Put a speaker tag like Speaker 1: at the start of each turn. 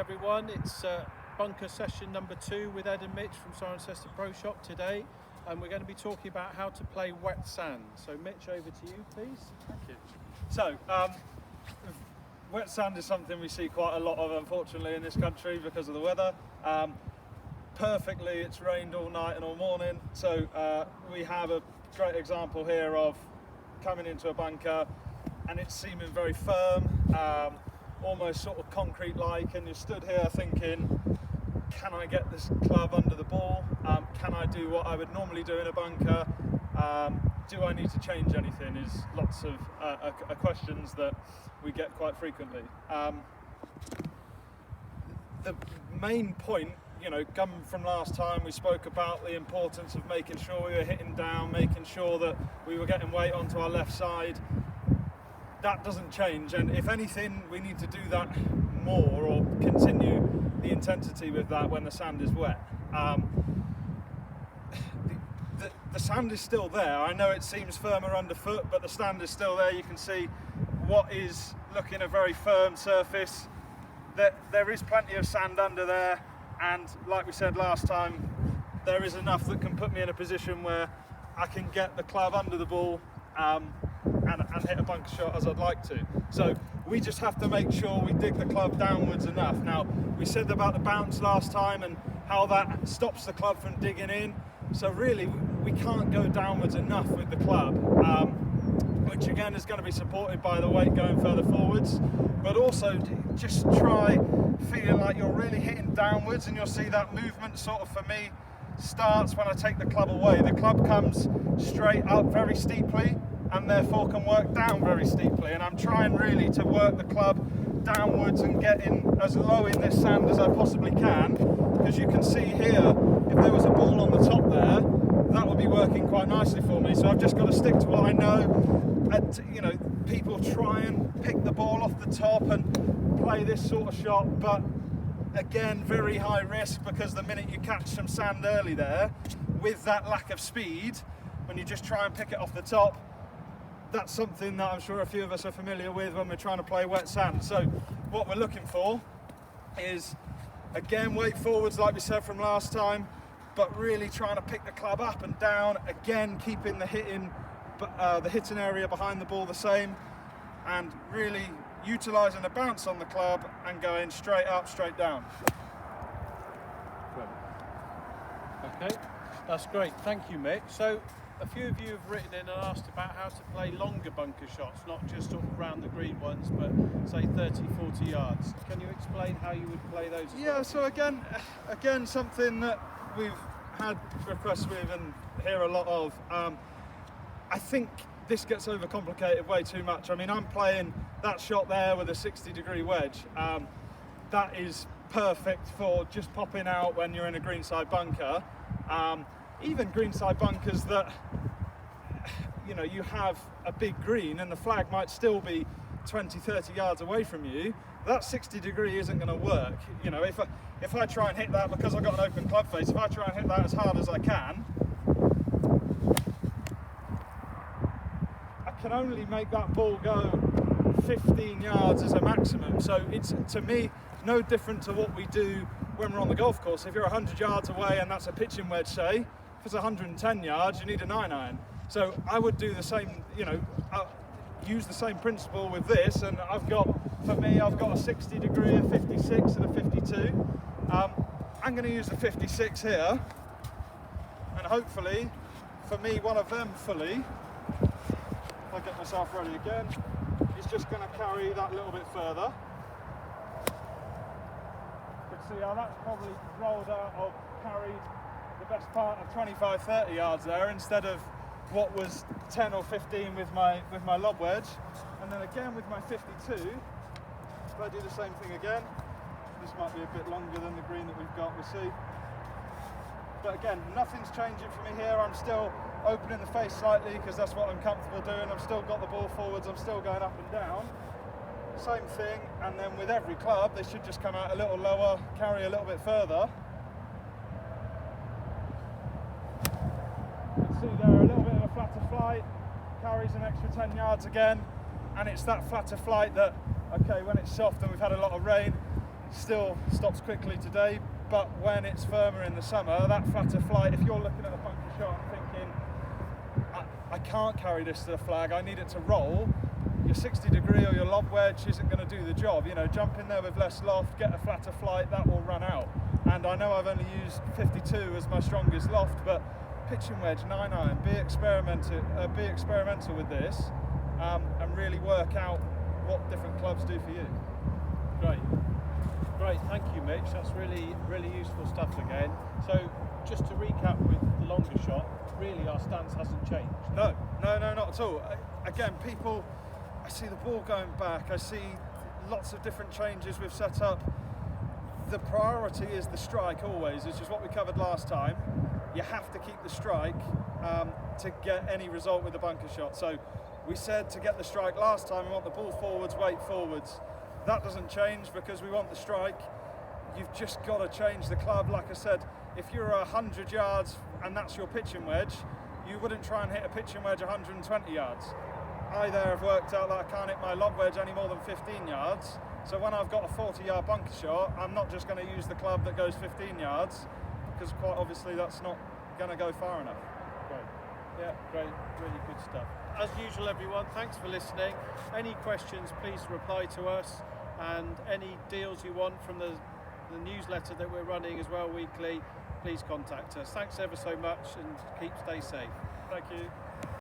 Speaker 1: everyone. It's bunker session number 2 with Ed and Mitch from Cirencester Pro Shop today, and we're going to be talking about how to play wet sand. So Mitch, over to you please.
Speaker 2: Thank you. So wet sand is something we see quite a lot of, unfortunately, in this country because of the weather. Perfectly, it's rained all night and all morning, so we have a great example here of coming into a bunker and it's seeming very firm, almost sort of concrete-like, and you're stood here thinking, can I get this club under the ball? Can I do what I would normally do in a bunker? Do I need to change anything? Is lots of questions that we get quite frequently. The main point, coming from last time, we spoke about the importance of making sure we were hitting down, making sure that we were getting weight onto our left side. That doesn't change, and if anything, we need to do that more or continue the intensity with that when the sand is wet. The sand is still there. I know it seems firmer underfoot, but the sand is still there. You can see what is looking a very firm surface. There is plenty of sand under there, and like we said last time, there is enough that can put me in a position where I can get the club under the ball and hit a bunker shot as I'd like to. So we just have to make sure we dig the club downwards enough. Now, we said about the bounce last time and how that stops the club from digging in. So really, we can't go downwards enough with the club, which again is going to be supported by the weight going further forwards, but also just try feeling like you're really hitting downwards, and you'll see that movement sort of, for me, starts when I take the club away. The club comes straight up very steeply and therefore can work down very steeply, and I'm trying really to work the club downwards and get in as low in this sand as I possibly can, because you can see here, if there was a ball on the top there, that would be working quite nicely for me. So I've just got to stick to what I know. And, people try and pick the ball off the top and play this sort of shot, but again, very high risk, because the minute you catch some sand early there, with that lack of speed, when you just try and pick it off the top, that's something that I'm sure a few of us are familiar with when we're trying to play wet sand. So what we're looking for is, again, weight forwards like we said from last time, but really trying to pick the club up and down, again keeping the hitting area behind the ball the same, and really utilising the bounce on the club and going straight up, straight down.
Speaker 1: Okay, that's great. Thank you, Mitch. So a few of you have written in and asked about how to play longer bunker shots, not just sort of round the green ones, but say 30, 40 yards. Can you explain how you would play those?
Speaker 2: Yeah, so again, something that we've had requests with and hear a lot of. I think this gets overcomplicated way too much. I mean, I'm playing that shot there with a 60-degree wedge. That is perfect for just popping out when you're in a greenside bunker. Even greenside bunkers that, you have a big green and the flag might still be 20, 30 yards away from you, that 60-degree isn't going to work. If I try and hit that, because I've got an open club face, if I try and hit that as hard as I can only make that ball go 15 yards as a maximum. So it's, to me, no different to what we do when we're on the golf course. If you're 100 yards away and that's a pitching wedge, say, if it's 110 yards, you need a 9-iron. So I would do the same, use the same principle with this, and I've got a 60-degree, a 56 and a 52. I'm going to use the 56 here, and hopefully, for me, one of them fully, if I get myself ready again, is just going to carry that little bit further. You can see how that's probably rolled out or carried the best part of 25, 30 yards there, instead of what was 10 or 15 with my lob wedge. And then again with my 52, if I do the same thing again, this might be a bit longer than the green that we've got, we'll see. But again, nothing's changing for me here. I'm still opening the face slightly because that's what I'm comfortable doing. I've still got the ball forwards, I'm still going up and down. Same thing, and then with every club, they should just come out a little lower, carry a little bit further. You can see there a little bit of a flatter flight, carries an extra 10 yards again, and it's that flatter flight that, okay, when it's soft and we've had a lot of rain, still stops quickly today, but when it's firmer in the summer, that flatter flight, if you're looking at a bunker shot and thinking, I can't carry this to the flag, I need it to roll, your 60 degree or your lob wedge isn't going to do the job. You know, jump in there with less loft, get a flatter flight, that will run out. And I know I've only used 52 as my strongest loft, but pitching wedge, 9-iron, be experimental with this, and really work out what different clubs do for you.
Speaker 1: Great, thank you, Mitch. That's really useful stuff again. So just to recap with the longer shot, really our stance hasn't changed.
Speaker 2: No, not at all. Again, people, I see the ball going back, I see lots of different changes we've set up. The priority is the strike always, which is what we covered last time. You have to keep the strike to get any result with the bunker shot. So we said to get the strike last time, we want the ball forwards, weight forwards. That doesn't change because we want the strike. You've just got to change the club. Like I said, if you're 100 yards and that's your pitching wedge, you wouldn't try and hit a pitching wedge 120 yards. I there have worked out that I can't hit my lob wedge any more than 15 yards. So when I've got a 40-yard bunker shot, I'm not just going to use the club that goes 15 yards, because quite obviously that's not going to go far enough.
Speaker 1: Great, really good stuff. As usual, everyone, thanks for listening. Any questions, please reply to us, and any deals you want from the newsletter that we're running as well weekly, please contact us. Thanks ever so much, and stay safe.
Speaker 2: Thank you.